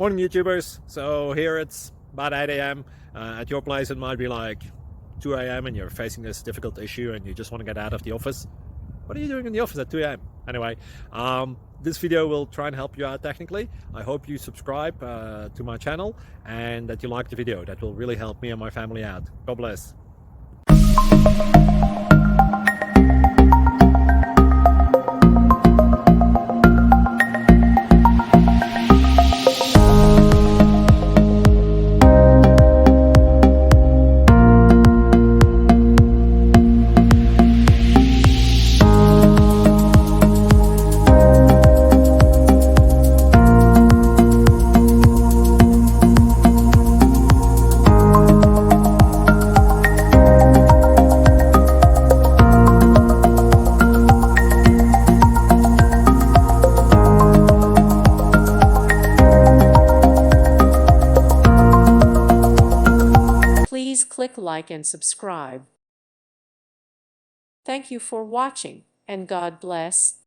Morning YouTubers. So here it's about 8 a.m. At your place it might be like 2 a.m. and you're facing this difficult issue and you just want to get out of the office. What are you doing in the office at 2 a.m.? Anyway, this video will try and help you out technically. I hope you subscribe to my channel and that you like the video. That will really help me and my family out. God bless. Please click like and subscribe. Thank you for watching, and God bless.